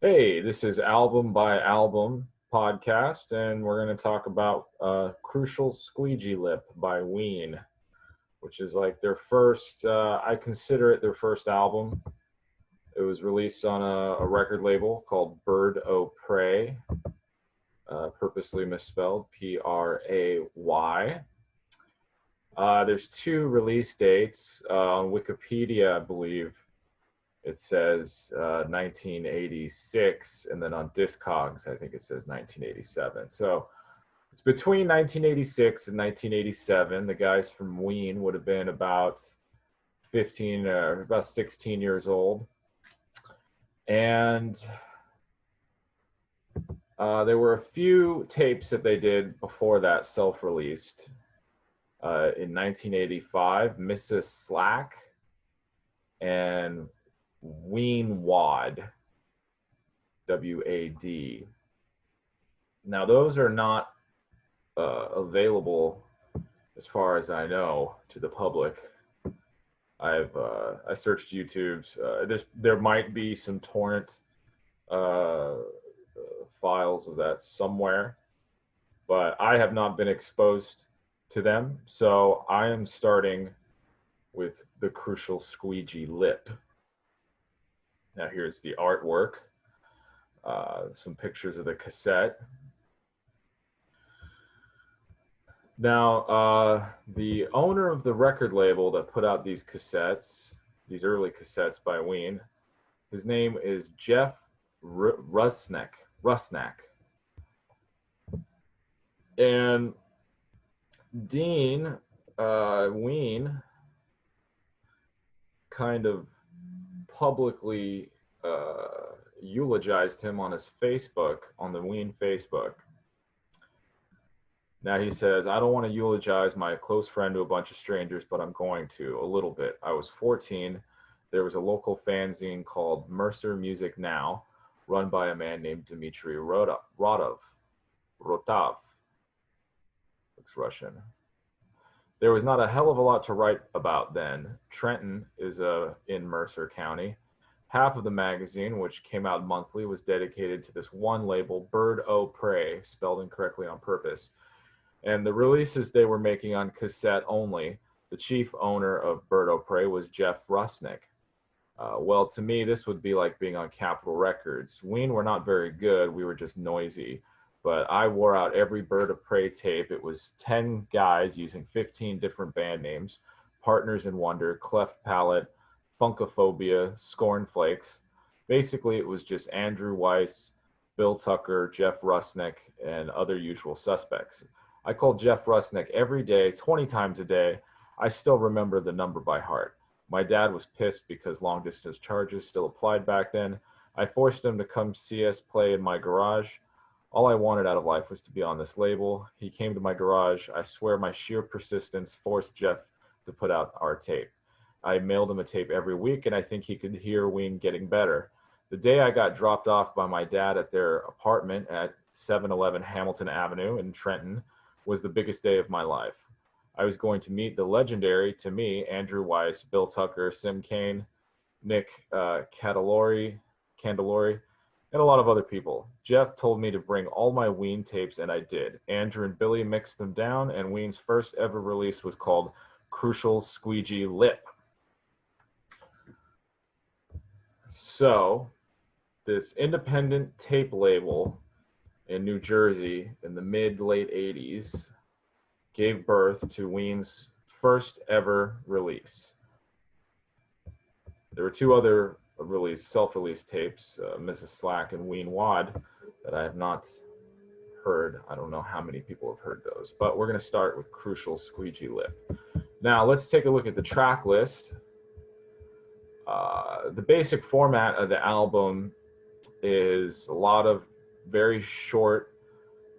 Hey, this is Album by Album podcast, and we're going to talk about Crucial Squeegee Lip by WEEN, which is like their first, I consider it their first album. It was released on a record label called Bird O' Prey, purposely misspelled Pray. There's two release dates. On Wikipedia, I believe it says 1986, and then on Discogs, I think it says 1987. So it's between 1986 and 1987. The guys from WEEN would have been about 15 or about 16 years old. And there were a few tapes that they did before that, self-released. In 1985, Mrs. Slack and WEEN WAD, WAD. Now, those are not available, as far as I know, to the public. I searched YouTube's. There might be some torrent files of that somewhere, but I have not been exposed to them. So I am starting with the Crucial Squeegee Lip. Now here's the artwork, some pictures of the cassette. Now, the owner of the record label that put out these cassettes, these early cassettes by WEEN, his name is Jeff Rusnak. And Dean WEEN kind of publicly eulogized him on his Facebook, on the WEEN Facebook. Now he says, I don't want to eulogize my close friend to a bunch of strangers, but I'm going to a little bit. I was 14. There was a local fanzine called Mercer Music Now, run by a man named Dmitry Rotov. Looks Russian. There was not a hell of a lot to write about then. Trenton is in Mercer County. Half of the magazine, which came out monthly, was dedicated to this one label, Bird O' Prey, spelled incorrectly on purpose. And the releases they were making on cassette only, the chief owner of Bird O' Prey was Jeff Rusnak. Well, to me, this would be like being on Capitol Records. WEEN were not very good. We were just noisy. But I wore out every Bird of Prey tape. It was 10 guys using 15 different band names: Partners in Wonder, Cleft Palate, Funkophobia, Scornflakes. Basically, it was just Andrew Weiss, Bill Tucker, Jeff Rusnak, and other usual suspects. I called Jeff Rusnak every day, 20 times a day. I still remember the number by heart. My dad was pissed because long-distance charges still applied back then. I forced him to come see us play in my garage. All I wanted out of life was to be on this label. He came to my garage. I swear my sheer persistence forced Jeff to put out our tape. I mailed him a tape every week, and I think he could hear WEEN getting better. The day I got dropped off by my dad at their apartment at 711 Hamilton Avenue in Trenton was the biggest day of my life. I was going to meet the legendary, to me, Andrew Weiss, Bill Tucker, Sim Kane, Nick Candelori, and a lot of other people. Jeff told me to bring all my WEEN tapes, and I did. Andrew and Billy mixed them down, and WEEN's first ever release was called Crucial Squeegee Lip. So, this independent tape label in New Jersey in the mid-late 80s gave birth to WEEN's first ever release. There were two other self-release tapes, Mrs. Slack and WEEN WAD, that I have not heard. I don't know how many people have heard those, but we're going to start with Crucial Squeegee Lip. Now, let's take a look at the track list. The basic format of the album is a lot of very short,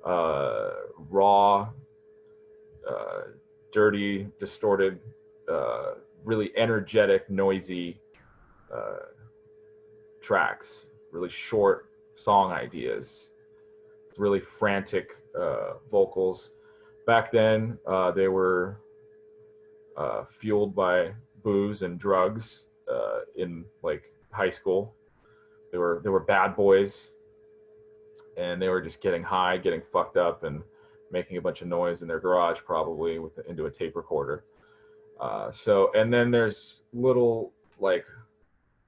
raw, dirty, distorted, really energetic, noisy tracks, really short song ideas, really frantic vocals. Back then, they were fueled by booze and drugs in like high school. They were bad boys, and they were just getting high, getting fucked up, and making a bunch of noise in their garage, probably into a tape recorder. And then there's little like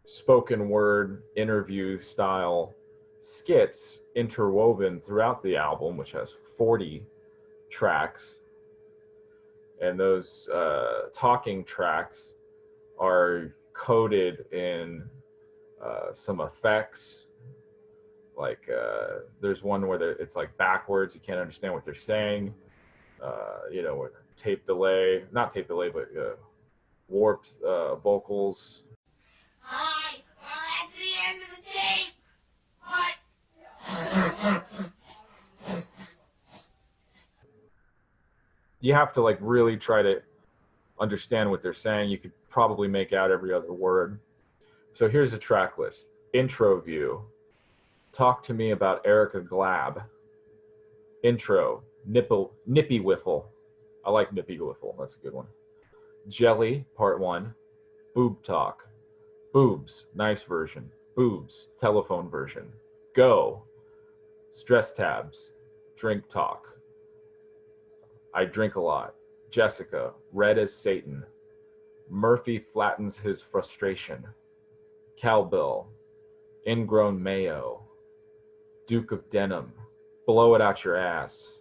spoken word interview style skits interwoven throughout the album, which has 40 tracks. And those talking tracks are coded in some effects. Like there's one where it's like backwards, you can't understand what they're saying. Tape delay, not tape delay, but warped vocals. Hi, well, that's the end of the tape. What? You have to like really try to understand what they're saying. You could probably make out every other word. So here's a track list. Intro view. Talk to me about Erica Glab. Intro. Nippy Whiffle. I like Nippy Whiffle. That's a good one. Jelly, part 1. Boob talk. Boobs, nice version. Boobs, telephone version. Go. Stress tabs. Drink talk. I drink a lot. Jessica, red as Satan. Murphy flattens his frustration. Cowbell. Ingrown mayo. Duke of Denim. Blow it out your ass.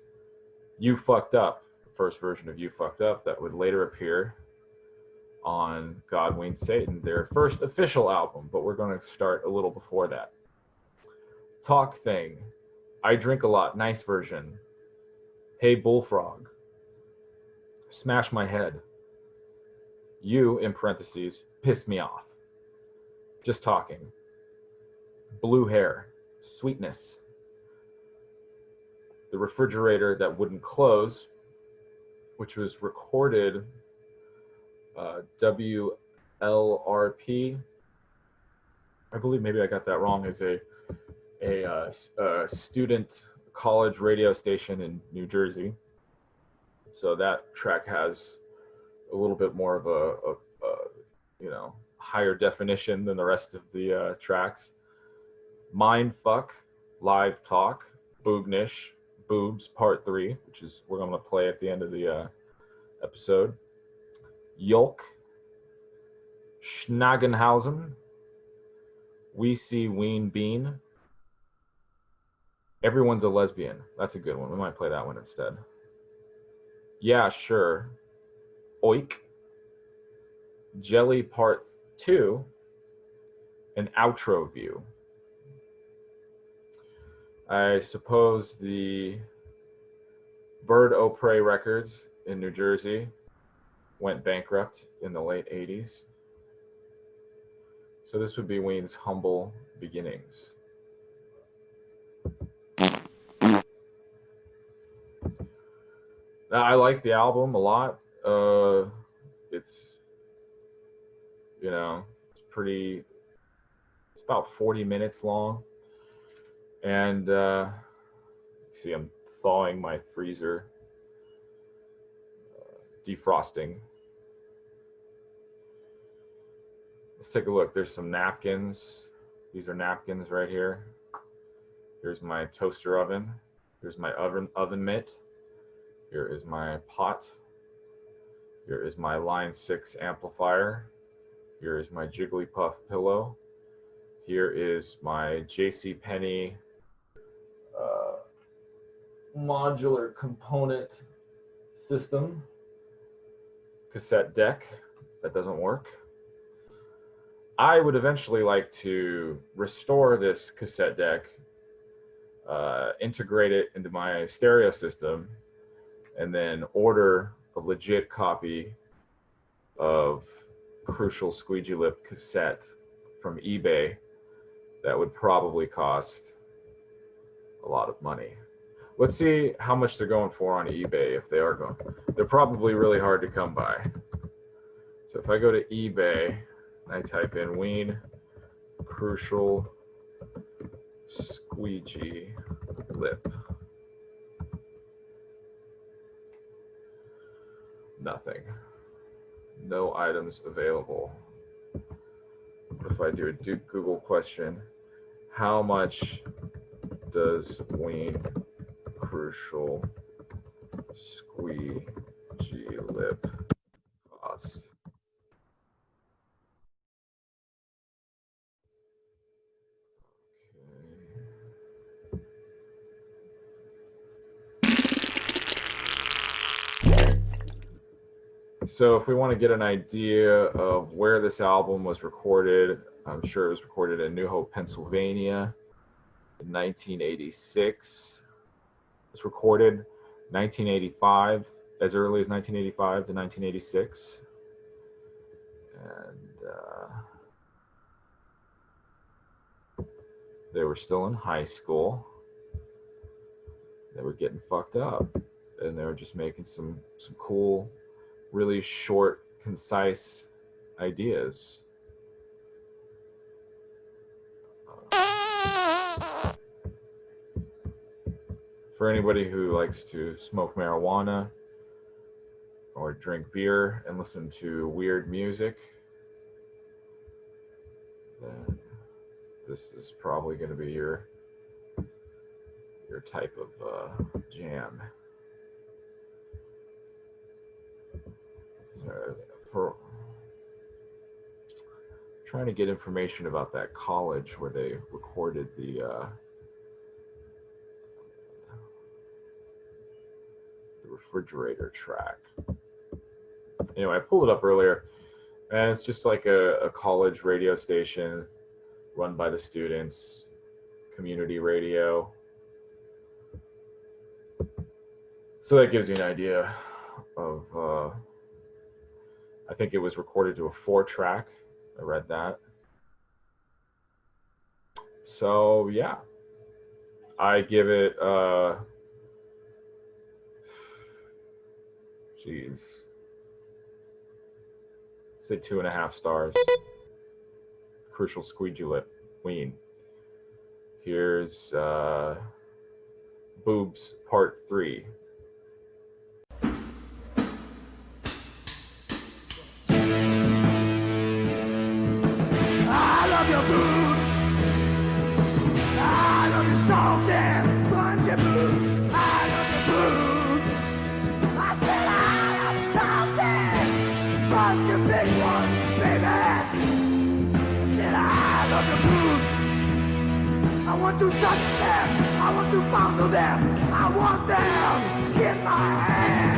You fucked up. The first version of You Fucked Up that would later appear on God, WEEN, Satan, their first official album, but we're going to start a little before that. Talk Thing. I Drink a Lot, nice version. Hey Bullfrog. Smash My Head. You, in parentheses, piss me off. Just talking. Blue Hair. Sweetness. The Refrigerator That Wouldn't Close, which was recorded WLRP. I believe maybe I got that wrong, as a student college radio station in New Jersey. So that track has a little bit more of a higher definition than the rest of the tracks. Mindfuck, Live Talk, Boobnish, Boobs, Part 3, which is we're going to play at the end of the episode. Yolk, Schnagenhausen, We See Ween Bean. Everyone's a Lesbian. That's a good one. We might play that one instead. Yeah, sure. Oik. Jelly Part 2. An outro view. I suppose the Bird O' Prey Records in New Jersey went bankrupt in the late 80s. So this would be Ween's humble beginnings. Now, I like the album a lot. It's about 40 minutes long. And see, I'm thawing my freezer, defrosting. Let's take a look. There's some napkins. These are napkins right here. Here's my toaster oven. Here's my oven mitt. Here is my pot. Here is my Line 6 amplifier. Here is my Jigglypuff pillow. Here is my JCPenney modular component system cassette deck that doesn't work. I would eventually like to restore this cassette deck, integrate it into my stereo system, and then order a legit copy of Crucial Squeegee Lip cassette from eBay. That would probably cost a lot of money. Let's see how much they're going for on eBay. If they are going, they're probably really hard to come by. So if I go to eBay, I type in WEEN Crucial Squeegee Lip. Nothing. No items available. If I do a Google question, How much does WEEN Crucial Squeegee Lip cost? So if we want to get an idea of where this album was recorded, I'm sure it was recorded in New Hope, Pennsylvania in 1986. It was recorded 1985, as early as 1985 to 1986. And they were still in high school. They were getting fucked up. And they were just making some cool, really short, concise ideas. For anybody who likes to smoke marijuana or drink beer and listen to weird music, then this is probably going to be your type of jam. For trying to get information about that college where they recorded the refrigerator track. Anyway, I pulled it up earlier, and it's just like a college radio station run by the students, community radio. So that gives you an idea of, I think it was recorded to a 4-track. I read that. So yeah, I give it, say 2.5 stars. Crucial Squeegee Lip, WEEN. Here's Boobs Part 3. I love your boobs. I love your soft and spongy boobs. I love your boobs. I said I love your soft and spongy big ones, baby. Said I love your boobs. I want to touch them. I want to fondle them. I want them in my hand.